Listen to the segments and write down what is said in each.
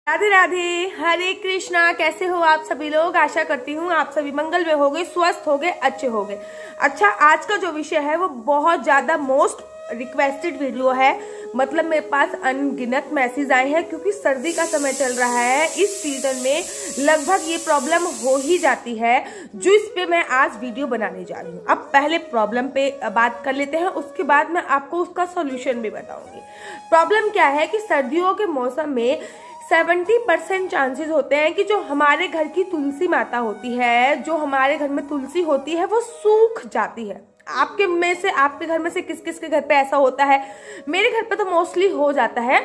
राधे राधे, हरे कृष्णा। कैसे हो आप सभी लोग? आशा करती हूँ आप सभी मंगल में हो गए, स्वस्थ हो गए, अच्छे हो गए। अच्छा, आज का जो विषय है वो बहुत ज्यादा मोस्ट रिक्वेस्टेड वीडियो है। मतलब मेरे पास अनगिनत मैसेज आए हैं क्योंकि सर्दी का समय चल रहा है। इस सीजन में लगभग ये प्रॉब्लम हो ही जाती है, जो इस पे मैं आज वीडियो बनाने जा रही हूँ। अब पहले प्रॉब्लम पे बात कर लेते हैं, उसके बाद मैं आपको उसका सॉल्यूशन भी बताऊंगी। प्रॉब्लम क्या है कि सर्दियों के मौसम में 70% चांसेस होते हैं कि जो हमारे घर की तुलसी माता होती है, जो हमारे घर में तुलसी होती है, वो सूख जाती है। आपके घर में से किस किस के घर पे ऐसा होता है? मेरे घर पे तो मोस्टली हो जाता है।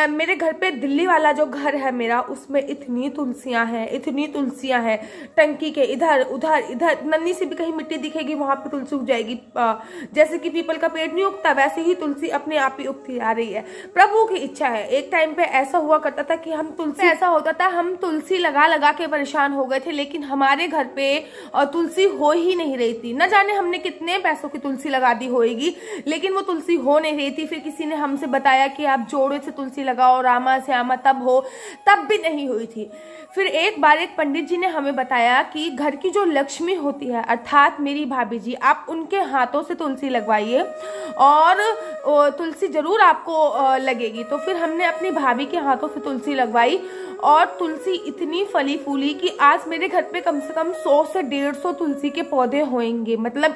मेरे घर पे दिल्ली वाला जो घर है मेरा, उसमें इतनी तुलसियां हैं, टंकी के इधर उधर इधर नन्ही सी भी कहीं मिट्टी दिखेगी वहां पे तुलसी उग जाएगी। जैसे कि पीपल का पेड़ नहीं उगता, वैसे ही तुलसी अपने आप ही उगती आ रही है। प्रभु की इच्छा है। एक टाइम पे ऐसा हुआ करता था कि हम तुलसी लगा लगा के परेशान हो गए थे, लेकिन हमारे घर पे तुलसी हो ही नहीं रही थी। न जाने हमने कितने पैसों की तुलसी लगा दी होगी, लेकिन वो तुलसी हो नहीं रही थी। फिर किसी ने हमसे बताया कि आप जोड़े से तुलसी लगाओ, रामा श्यामा तब हो, तब भी नहीं हुई थी। फिर एक बार एक पंडित जी ने हमें बताया कि घर की जो लक्ष्मी होती है, अर्थात मेरी भाभी जी, आप उनके हाथों से तुलसी लगवाइए और तुलसी जरूर आपको लगेगी। तो फिर हमने अपनी भाभी के हाथों से तुलसी लगवाई और तुलसी इतनी फली फूली कि आज मेरे घर पे कम से कम 100 से 150 तुलसी के पौधे होंगे। मतलब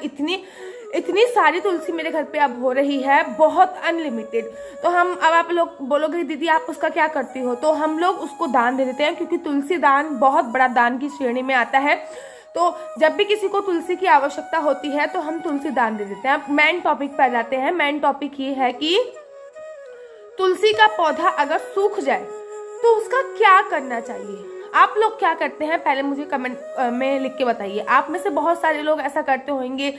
इतनी सारी तुलसी मेरे घर पे अब हो रही है, बहुत अनलिमिटेड। तो अब आप लोग बोलोगे दीदी आप उसका क्या करती हो? तो हम लोग उसको दान दे देते हैं, क्योंकि तुलसी दान बहुत बड़ा दान की श्रेणी में आता है। तो जब भी किसी को तुलसी की आवश्यकता होती है तो हम तुलसी दान दे देते हैं। अब मेन टॉपिक पर जाते हैं। मेन टॉपिक ये है कि तुलसी का पौधा अगर सूख जाए तो उसका क्या करना चाहिए। आप लोग क्या करते हैं पहले मुझे कमेंट में लिख के बताइए। आप में से बहुत सारे लोग ऐसा करते होंगे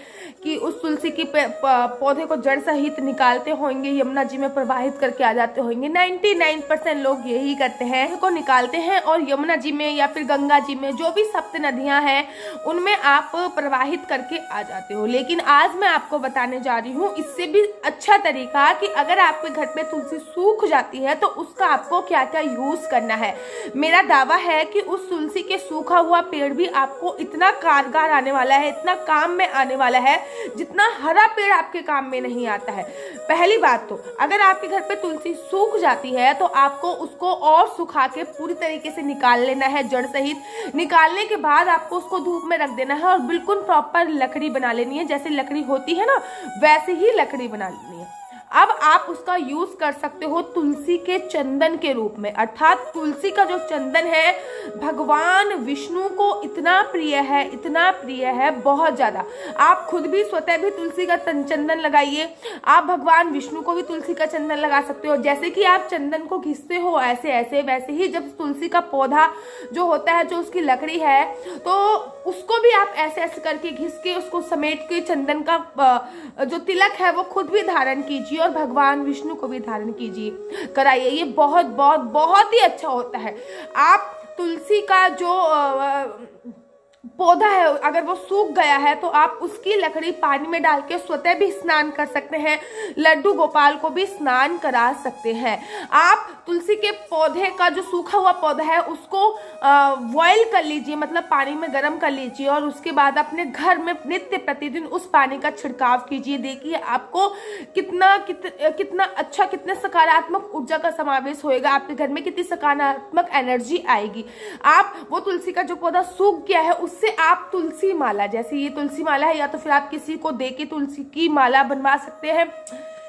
कि उस तुलसी की पौधे को जड़ सहित निकालते होंगे, यमुना जी में प्रवाहित करके आ जाते होंगे। 99% लोग यही करते हैं, को निकालते हैं और यमुना जी में या फिर गंगा जी में, जो भी सप्त नदियां हैं, उनमें आप प्रवाहित करके आ जाते हो। लेकिन आज मैं आपको बताने जा रही हूँ इससे भी अच्छा तरीका कि अगर आपके घर पे तुलसी सूख जाती है तो उसका आपको क्या क्या यूज करना है। मेरा दावा है कि उस तुलसी के सूखा हुआ पेड़ भी आपको इतना कारगर आने वाला है, इतना काम में आने वाला है, जितना हरा पेड़ आपके काम में नहीं आता है। पहली बात तो अगर आपके घर पे तुलसी सूख जाती है तो आपको उसको और सुखा के पूरी तरीके से निकाल लेना है, जड़ सहित। निकालने के बाद आपको उसको धूप में रख देना है और बिल्कुल प्रॉपर लकड़ी बना लेनी है। जैसे लकड़ी होती है ना, वैसे ही लकड़ी बना लेनी है। अब आप उसका यूज कर सकते हो तुलसी के चंदन के रूप में। अर्थात तुलसी का जो चंदन है भगवान विष्णु को इतना प्रिय है, बहुत ज्यादा। आप खुद भी स्वतः भी तुलसी का चंदन लगाइए। आप भगवान विष्णु को भी तुलसी का चंदन लगा सकते हो। जैसे कि आप चंदन को घिसते हो ऐसे वैसे ही जब तुलसी का पौधा जो होता है, जो उसकी लकड़ी है, तो उसको भी आप ऐसे करके घिस के उसको समेट के चंदन का जो तिलक है वो खुद भी धारण कीजिए और भगवान विष्णु को भी धारण कीजिए, कराइए। ये बहुत बहुत बहुत ही अच्छा होता है। आप तुलसी का जो पौधा है अगर वो सूख गया है तो आप उसकी लकड़ी पानी में डाल के स्वतः भी स्नान कर सकते हैं। लड्डू गोपाल को भी स्नान करा सकते हैं। आप तुलसी के पौधे का जो सूखा हुआ पौधा है उसको बॉयल कर लीजिए, मतलब पानी में गर्म कर लीजिए और उसके बाद अपने घर में नित्य प्रतिदिन उस पानी का छिड़काव कीजिए। देखिए आपको कितना अच्छा, कितने सकारात्मक ऊर्जा का समावेश होएगा आपके घर में, कितनी सकारात्मक एनर्जी आएगी। आप वो तुलसी का जो पौधा सूख गया है उससे आप तुलसी माला, जैसे ये तुलसी माला है, या तो फिर आप किसी को देके तुलसी की माला बनवा सकते हैं,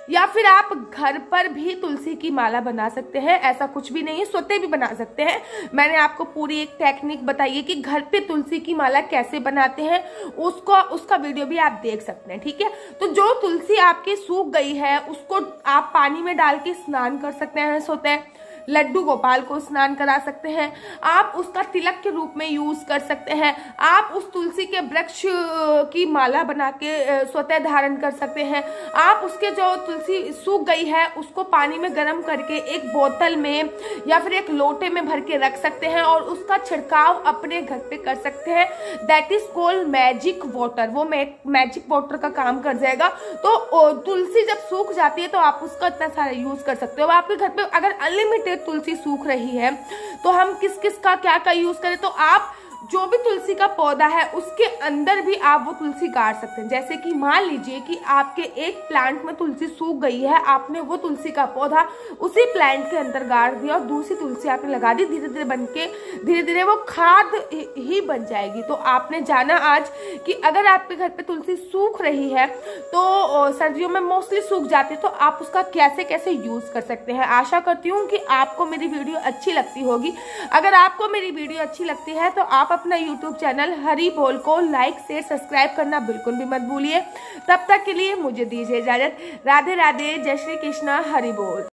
या फिर आप घर पर भी तुलसी की माला बना सकते हैं। ऐसा कुछ भी नहीं है, स्वतः भी बना सकते हैं। मैंने आपको पूरी एक टेक्निक बताई है कि घर पे तुलसी की माला कैसे बनाते हैं, उसका वीडियो भी आप देख सकते हैं। ठीक है, तो जो तुलसी आपकी सूख गई है उसको आप पानी में डाल के स्नान कर सकते हैं स्वतः। लड्डू गोपाल को स्नान करा सकते हैं। आप उसका तिलक के रूप में यूज कर सकते हैं। आप उस तुलसी के वृक्ष की माला बना के स्वतः धारण कर सकते हैं। आप उसके जो तुलसी सूख गई है उसको पानी में गर्म करके एक बोतल में या फिर एक लोटे में भर के रख सकते हैं और उसका छिड़काव अपने घर पे कर सकते हैं। That is called magic water. वो मैजिक वाटर का काम कर जाएगा। तो तुलसी जब सूख जाती है तो आप उसका इतना सारा यूज कर सकते हो। आपके घर पे अगर अनलिमिटेड से तुलसी सूख रही है तो हम किस किस का क्या क्या यूज करें। तो आप जो भी तुलसी का पौधा है उसके अंदर भी आप वो तुलसी गाड़ सकते हैं। जैसे कि मान लीजिए कि आपके एक प्लांट में तुलसी सूख गई है, आपने वो तुलसी का पौधा उसी प्लांट के अंदर गाड़ दिया और दूसरी तुलसी आपने लगा दी, धीरे धीरे बन के धीरे धीरे वो खाद ही बन जाएगी। तो आपने जाना आज कि अगर आपके घर पे तुलसी सूख रही है तो सर्दियों में मोस्टली सूख जाती है, तो आप उसका कैसे कैसे यूज कर सकते हैं। आशा करती हूँ कि आपको मेरी वीडियो अच्छी लगती होगी। अगर आपको मेरी वीडियो अच्छी लगती है तो आप अपना YouTube चैनल हरी बोल को लाइक शेयर सब्सक्राइब करना बिल्कुल भी मत भूलिए। तब तक के लिए मुझे दीजिए इजाजत। राधे राधे, जय श्री कृष्णा, हरि बोल।